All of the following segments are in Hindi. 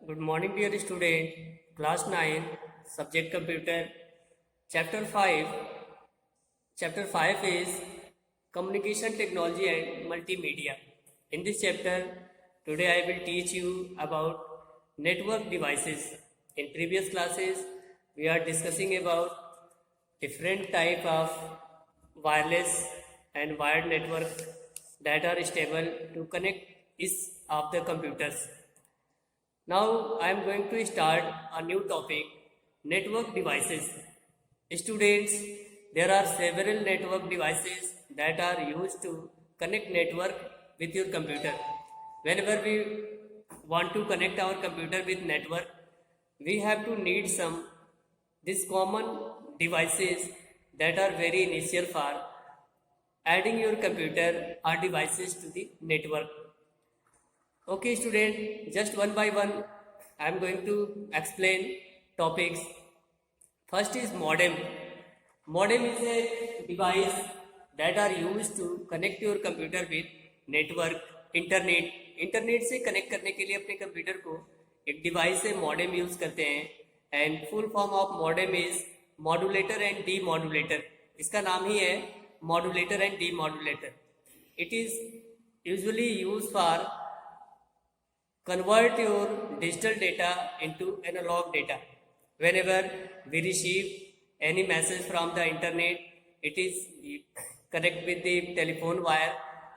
Good morning, dear student. Class 9, Subject Computer. Chapter 5. Chapter 5 is Communication Technology and Multimedia. In this chapter, today I will teach you about network devices. In previous classes, we are discussing about different type of wireless and wired network that are stable to connect each of the computers. Now I am going to start a new topic, network devices. Students, there are several network devices that are used to connect network with your computer. Whenever we want to connect our computer with network, we have to need some these common devices that are very initial for adding your computer or devices to the network. Okay, student, just one by one, I am going to explain topics. First is modem. Modem is a device that are used to connect your computer with network, internet. Internet से कनेक्ट करने के लिए अपने कंप्यूटर को एक डिवाइस से मॉडेम यूज करते हैं and full form of modem is modulator and D modulator. इसका नाम ही है modulator and D modulator. It is usually use for convert your digital data into analog data. Whenever we receive any message from the internet, it is connect with the telephone wire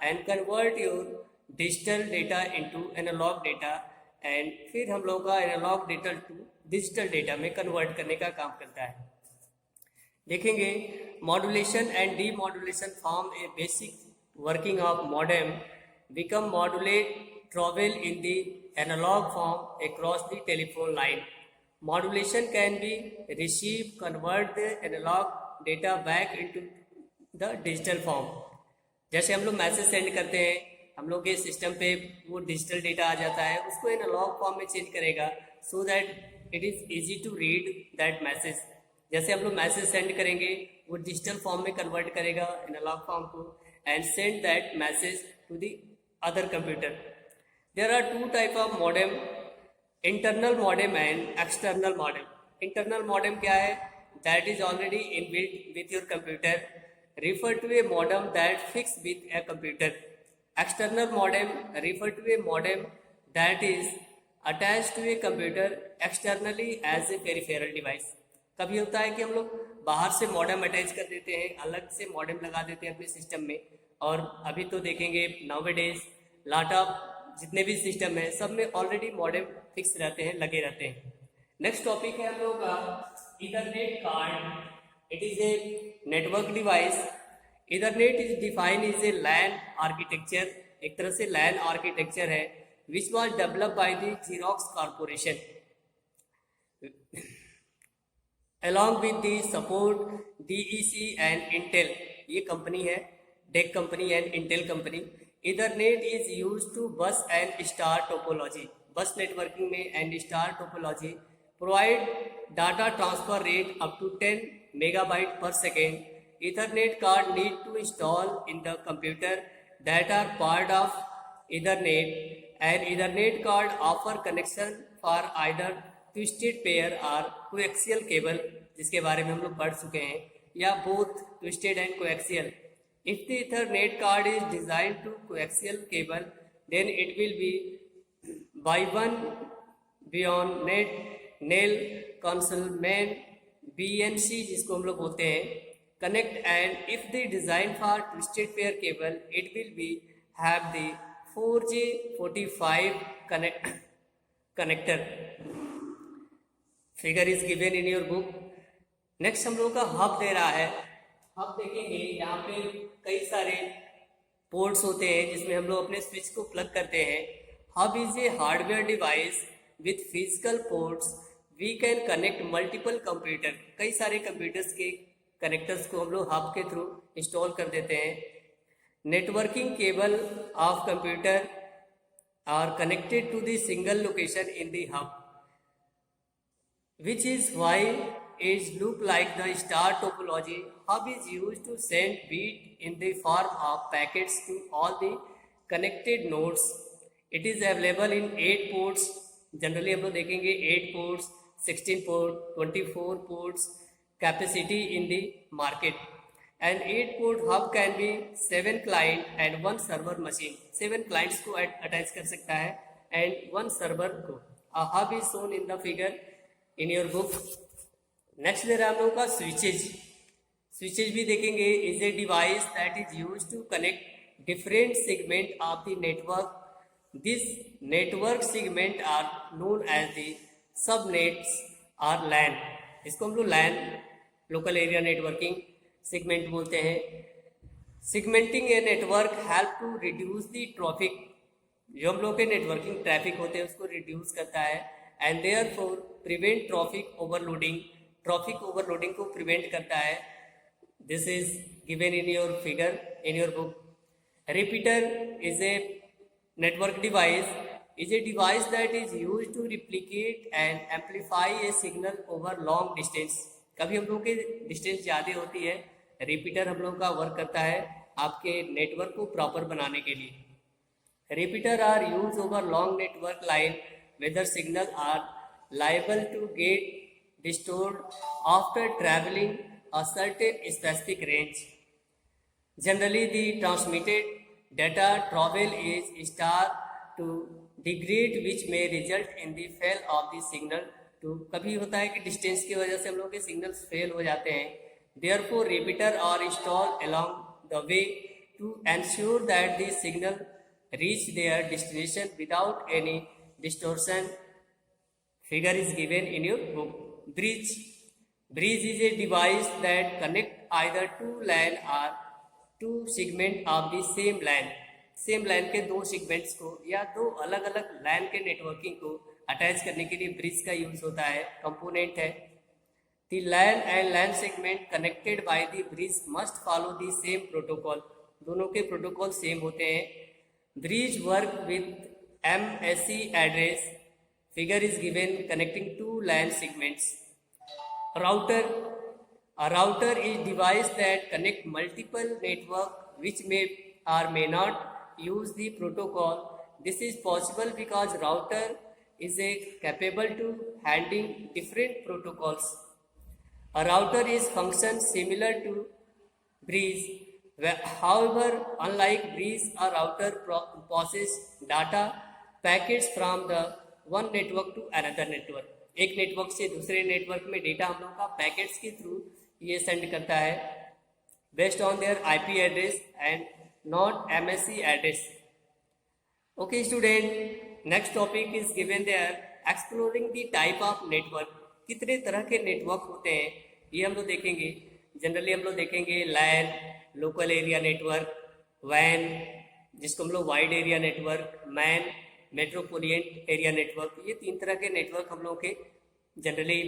and convert your digital data into analog data and फिर हम लोग का analog data to digital data में convert करने का काम करता है. देखेंगे modulation and demodulation form a basic working of modem. Become modulate travel in the analog form across the telephone line. Modulation can be receive, convert the analog data back into the digital form. जैसे हम लोग मैसेज सेंड करते हैं, हम लोग के सिस्टम पे वो डिजिटल डेटा आ जाता है, उसको एनालॉग फॉर्म में चेंज करेगा so that it is easy to read that message. जैसे हम लोग मैसेज सेंड करेंगे, वो डिजिटल फॉर्म में कन्वर्ट करेगा एनालॉग फॉर्म को and send that message to the other computer. There are two type of modem, internal modem and external modem. Internal modem क्या है? That is already inbuilt with your computer. Refer to a modem that fixed with a computer. External modem refer to a modem that is attached to a computer externally as a peripheral device. कभी होता है कि हम लोग बाहर से मॉडेम अटैच कर देते हैं, अलग से मॉडेम लगा देते हैं अपने सिस्टम में. और अभी तो देखेंगे नाउअडेज लॉट ऑफ जितने भी सिस्टम है सब में ऑलरेडी मॉडेम फिक्स रहते हैं, लगे रहते हैं. नेक्स्ट टॉपिक है हम लोग का ethernet card. It is a network device. Ethernet is defined is a LAN architecture. एक तरह से लैन आर्किटेक्चर है which was develop by the Xerox corporation along with the support DEC and Intel. ये कंपनी है, DEC company and Intel company. Ethernet is used to bus and star topology. Bus networking में and star topology provide data transfer rate up to 10 megabyte per second. Ethernet card need to install in the computer that are part of Ethernet, and Ethernet card offer connection for either twisted pair or coaxial cable, जिसके बारे में हम लोग पढ़ चुके हैं, या both twisted and coaxial. If the Ethernet card is designed to coaxial cable, then it will be by one beyond net nail console main BNC जिसको हम लोग बोलते हैं connect. And if the design for twisted pair cable, it will be have the 4G45 connector. Figure is given in your book. Next हम लोग का हब दे रहा है. हब देखेंगे यहाँ पे कई सारे पोर्ट्स होते हैं जिसमें हम लोग अपने स्विच को प्लग करते हैं. Hub is a hardware device with physical ports. We can connect multiple computer. कई सारे कंप्यूटर्स के कनेक्टर्स को हम लोग हब के थ्रू इंस्टॉल कर देते हैं. Networking cable of computer are connected to the single location in the hub, which is why it look like the star topology. Hub is used to send bit in the form of packets to all the connected nodes. It is available in 8 ports generally हम लोग देखेंगे 8 ports, 16 port, 24 ports capacity in the market, and 8 port hub can be 7 client and 1 server machine. 7 clients को अटैच कर सकता है एंड 1 सर्वर को। A hub is shown in the figure in your book. Next दे रहा है हम लोगों का स्विचेज। स्विचेज भी देखेंगे, is a device that is use to connect different segment of the network. This network segment are known as the subnets are LAN. इसको हम लोग LAN, local area networking segment बोलते हैं। Segmenting a network help to reduce the traffic, जो हम लोग के नेटवर्किंग ट्रैफिक होते हैं उसको रिड्यूस करता है, and therefore prevent traffic overloading, traffic overloading को प्रिवेंट करता है। This is given in your figure in your book. Repeater is a network device, is a device that is used to replicate and amplify a signal over long distance। कभी हम लोग के डिस्टेंस ज़्यादा होती है, रिपीटर हम लोग का वर्क करता है आपके नेटवर्क को प्रॉपर बनाने के लिए। Repeater are use over long network line वेदर signal are liable to get distorted after traveling a certain specific range। Generally, the transmitted data travel is star to degrade which may result in the fail of the signal to। कभी होता है कि डिस्टेंस की वजह से हम लोग के सिग्नल्स फेल हो जाते हैं। Therefore, repeater are installed along the way to ensure that the signal reach their destination without any distortion। Figure is given in your book। Bridge is a device that connect either two LAN or two segment of the same LAN। Same LAN के दो सेगमेंट्स को या दो अलग अलग लैन के नेटवर्किंग को अटैच करने के लिए ब्रिज का यूज होता है, कंपोनेंट है। The LAN and LAN segment connected by the bridge must follow the same protocol, दोनों के प्रोटोकॉल सेम होते हैं। Bridge work with MSC address. Figure is given connecting to LAN segments. Router is device that connect multiple network which may or may not use the protocol। This is possible because router is capable to handling different protocols। A router is function similar to bridge, however unlike bridge a router passes data packets from the one network to another network। एक नेटवर्क से दूसरे नेटवर्क में डेटा हम लोग का पैकेट्स के थ्रू ये सेंड करता है based on their IP address and not MSC address। Okay student, next topic is given there, exploring the type of network। कितने तरह के नेटवर्क होते हैं ये हम लोग देखेंगे। जनरली हम लोग देखेंगे LAN, local area network, WAN जिसको हम लोग wide area network, MAN metropolitan area network. ये 3 तरह के नेटवर्क हम लोग के जनरली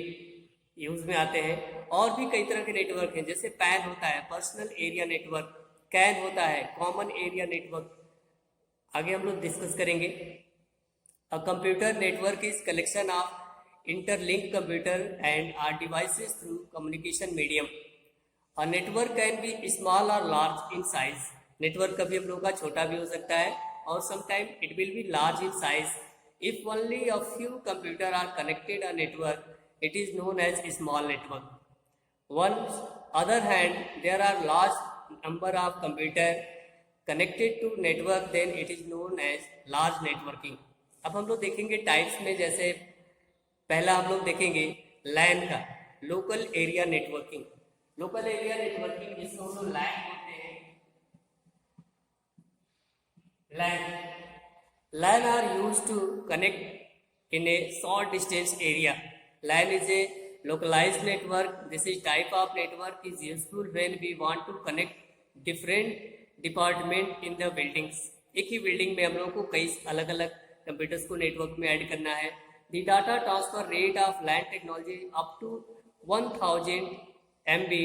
यूज में आते हैं। और भी कई तरह के नेटवर्क हैं, जैसे PAN होता है, पर्सनल एरिया नेटवर्क, CAN होता है, कॉमन एरिया नेटवर्क। आगे हम लोग डिस्कस करेंगे। A computer network is collection of interlink computer and or devices through communication medium. A network can be small और लार्ज इन साइज। नेटवर्क कभी हम लोग का छोटा भी हो सकता है और sometime it will be large in size. If only a few computer are connected a network it is known as small network. On other hand there are large number of computer connected to network then it is known as large networking। अब हम लोग देखेंगे टाइप्स में, जैसे पहला हम लोग देखेंगे LAN का, local area networking. Local area networking जिसको हम लोग LAN बोलते हैं। LAN are used to connect in a short distance area। LAN is a localized network। This is type of network is useful when we want to connect different department in the buildings। एक ही बिल्डिंग में हम लोगों को कई अलग अलग कंप्यूटर्स को नेटवर्क में ऐड करना है। The data transfer rate of LAN technology up to 1000 MB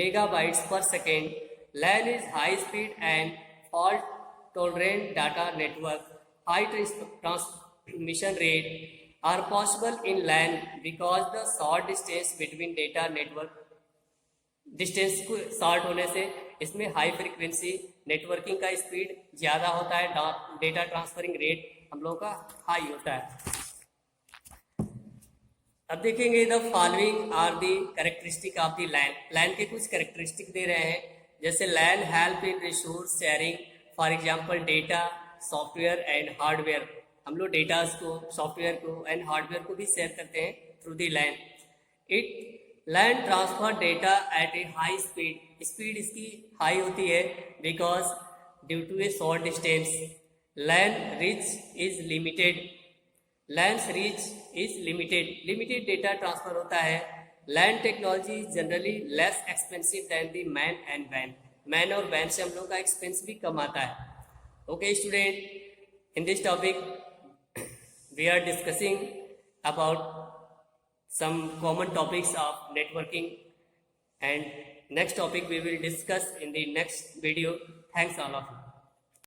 megabytes per second। LAN is high speed and fault tolerant data network। High transmission rate are possible in LAN because the short distance between data network, distance को शॉर्ट होने से इसमें हाई फ्रीक्वेंसी नेटवर्किंग का स्पीड ज़्यादा होता है, डेटा ट्रांसफरिंग रेट हम लोग का हाई होता है। अब देखेंगे the following are the characteristic of the LAN. LAN के कुछ कैरेक्टरिस्टिक दे रहे हैं, जैसे LAN help in resource sharing, for example data, software and hardware. हम लोग डेटास को, सॉफ्टवेयर को एंड हार्डवेयर को भी शेयर करते हैं through the LAN. It LAN transfer data at a high speed, speed इसकी हाई होती है because due to a short distance. LAN reach is limited, LANs reach is limited, limited data transfer होता है। LAN technology is generally less expensive than the MAN and वैन, मैन और वैन से हम लोग का एक्सपेंस भी कम आता है। Okay student, in this topic we are discussing about some common topics of networking, and next topic we will discuss in the next video. Thanks all of you.